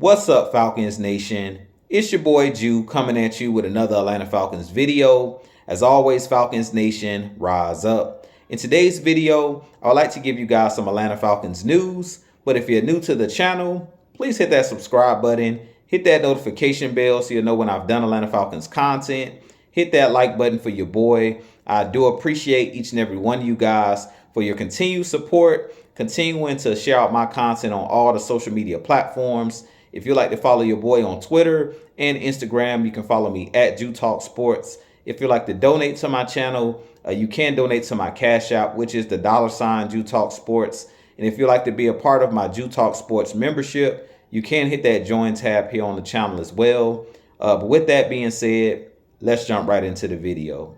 What's up, Falcons Nation? It's your boy Jew coming at you with another Atlanta Falcons video. As always, Falcons Nation, rise up. In today's video, I would like to give you guys some Atlanta Falcons news. But if you're new to the channel, please hit that subscribe button. Hit that notification bell so you'll know when I've done Atlanta Falcons content. Hit that like button for your boy. I do appreciate each and every one of you guys for your continued support, continuing to share out my content on all the social media platforms. If you'd like to follow your boy on Twitter and Instagram, you can follow me at Jew Talk Sports. If you'd like to donate to my channel, you can donate to my Cash App, which is the $ Jew Talk Sports. And if you'd like to be a part of my Jew Talk Sports membership, you can hit that join tab here on the channel as well. But with that being said, let's jump right into the video.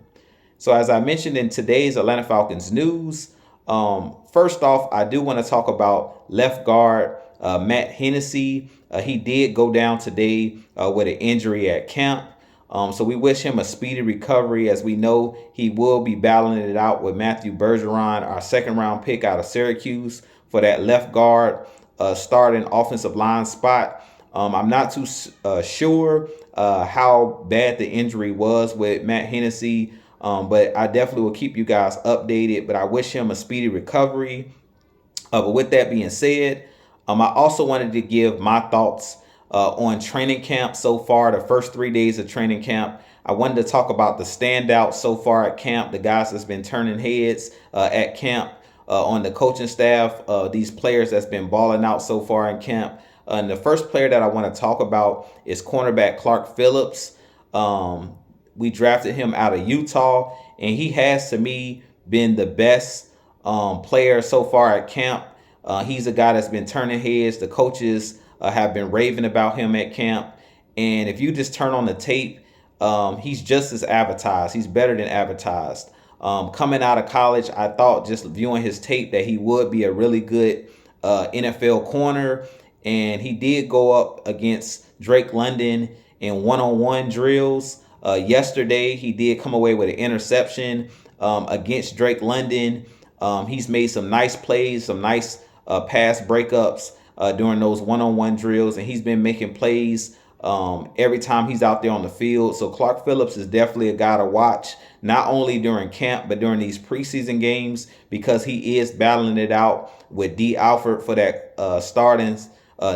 So as I mentioned in today's Atlanta Falcons news, first off, I do want to talk about left guard Matt Hennessy. He did go down today with an injury at camp. So we wish him a speedy recovery. As we know, he will be battling it out with Matthew Bergeron, our second-round pick out of Syracuse, for that left guard starting offensive line spot. I'm not too sure how bad the injury was with Matt Hennessy, but I definitely will keep you guys updated. But I wish him a speedy recovery. But with that being said, I also wanted to give my thoughts on training camp so far, the first 3 days of training camp. I wanted to talk about the standouts so far at camp, the guys that's been turning heads at camp, on the coaching staff, these players that's been balling out so far in camp. And the first player that I want to talk about is cornerback Clark Phillips. We drafted him out of Utah, and he has, to me, been the best player so far at camp. He's a guy that's been turning heads. The coaches have been raving about him at camp. And if you just turn on the tape, he's just as advertised. He's better than advertised. Coming out of college, I thought, just viewing his tape, that he would be a really good NFL corner. And he did go up against Drake London in one-on-one drills. Yesterday, he did come away with an interception against Drake London. He's made some nice plays, some nice pass breakups during those one-on-one drills, and he's been making plays every time he's out there on the field. So Clark Phillips is definitely a guy to watch, not only during camp, but during these preseason games, because he is battling it out with D. Alford for that starting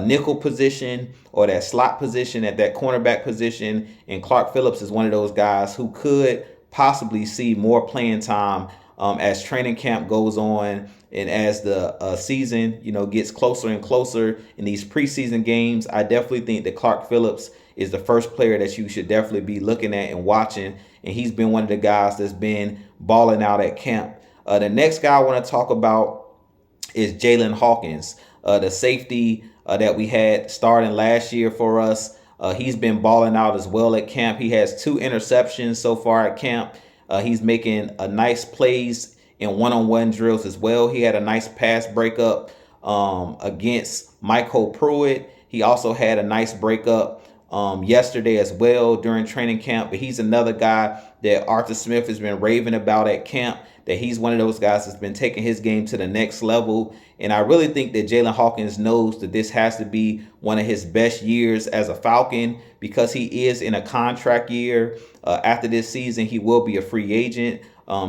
nickel position, or that slot position at that cornerback position. And Clark Phillips is one of those guys who could possibly see more playing time as training camp goes on, and as the season, gets closer and closer in these preseason games. I definitely think that Clark Phillips is the first player that you should definitely be looking at and watching. And he's been one of the guys that's been balling out at camp. The next guy I want to talk about is Jalen Hawkins, the safety that we had starting last year for us. He's been balling out as well at camp. He has 2 interceptions so far at camp. He's making a nice plays in one-on-one drills as well. He had a nice pass breakup against Michael Pruitt. He also had a nice breakup yesterday as well during training camp. But he's another guy that Arthur Smith has been raving about at camp, that he's one of those guys that's been taking his game to the next level. And I really think that Jalen Hawkins knows that this has to be one of his best years as a Falcon, because he is in a contract year. After this season, he will be a free agent.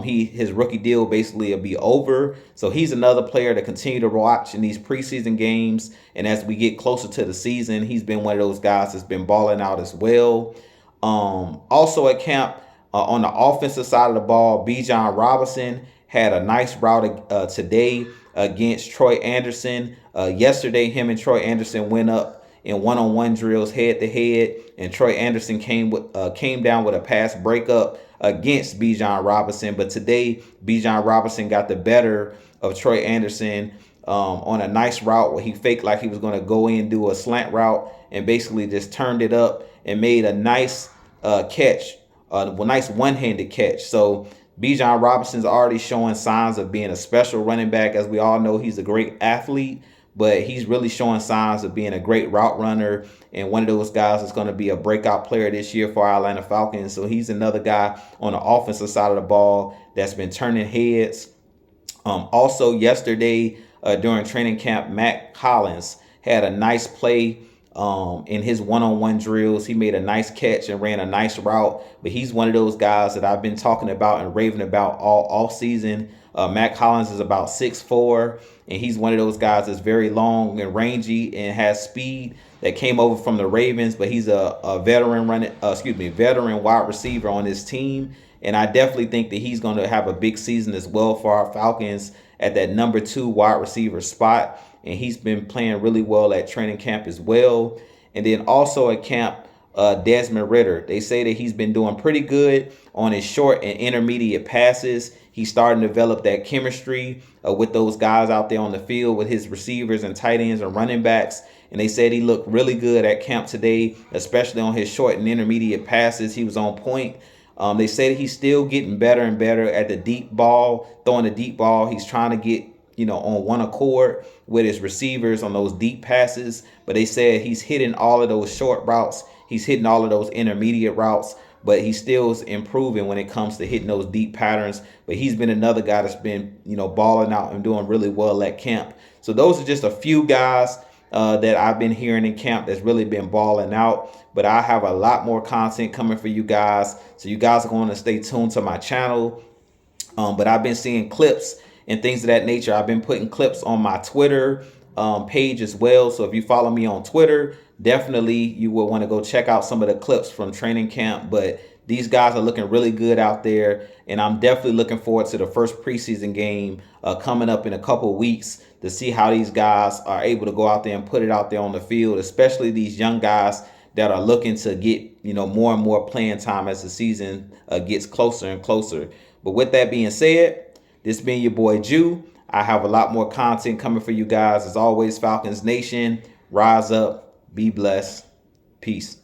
His rookie deal basically will be over. So he's another player to continue to watch in these preseason games. And as we get closer to the season, he's been one of those guys that's been balling out as well. Also at camp, on the offensive side of the ball, Bijan Robinson had a nice route today against Troy Anderson. Yesterday, him and Troy Anderson went up in one-on-one drills head-to-head, and Troy Anderson came down with a pass breakup against Bijan Robinson. But today, Bijan Robinson got the better of Troy Anderson on a nice route where he faked like he was going to go in, do a slant route, and basically just turned it up and made a nice catch, a nice one-handed catch. So Bijan Robinson's already showing signs of being a special running back. As we all know, he's a great athlete, but he's really showing signs of being a great route runner, and one of those guys that's going to be a breakout player this year for our Atlanta Falcons. So he's another guy on the offensive side of the ball that's been turning heads. Also yesterday during training camp, Matt Collins had a nice play in his one-on-one drills. He made a nice catch and ran a nice route, but he's one of those guys that I've been talking about and raving about all off season. Mac Hollins is about 6'4", and he's one of those guys that's very long and rangy and has speed, that came over from the Ravens, but he's a veteran veteran wide receiver on this team. And I definitely think that he's going to have a big season as well for our Falcons at that number 2 wide receiver spot. And he's been playing really well at training camp as well. And then also at camp, Desmond Ritter. They say that he's been doing pretty good on his short and intermediate passes. He's starting to develop that chemistry with those guys out there on the field, with his receivers and tight ends and running backs. And they said he looked really good at camp today, especially on his short and intermediate passes. He was on point. They said he's still getting better and better at the deep ball, throwing the deep ball. He's trying to get, on one accord with his receivers on those deep passes. But they said he's hitting all of those short routes. He's hitting all of those intermediate routes, but he still is improving when it comes to hitting those deep patterns. But he's been another guy that's been, balling out and doing really well at camp. So those are just a few guys that I've been hearing in camp that's really been balling out. But I have a lot more content coming for you guys, so you guys are going to stay tuned to my channel. But I've been seeing clips and things of that nature. I've been putting clips on my Twitter page as well. So if you follow me on Twitter, definitely you will want to go check out some of the clips from training camp. But these guys are looking really good out there, and I'm definitely looking forward to the first preseason game coming up in a couple weeks to see how these guys are able to go out there and put it out there on the field, especially these young guys that are looking to get, more and more playing time as the season gets closer and closer. But with that being said, this being your boy Jew, I have a lot more content coming for you guys. As always, Falcons Nation, rise up, be blessed, peace.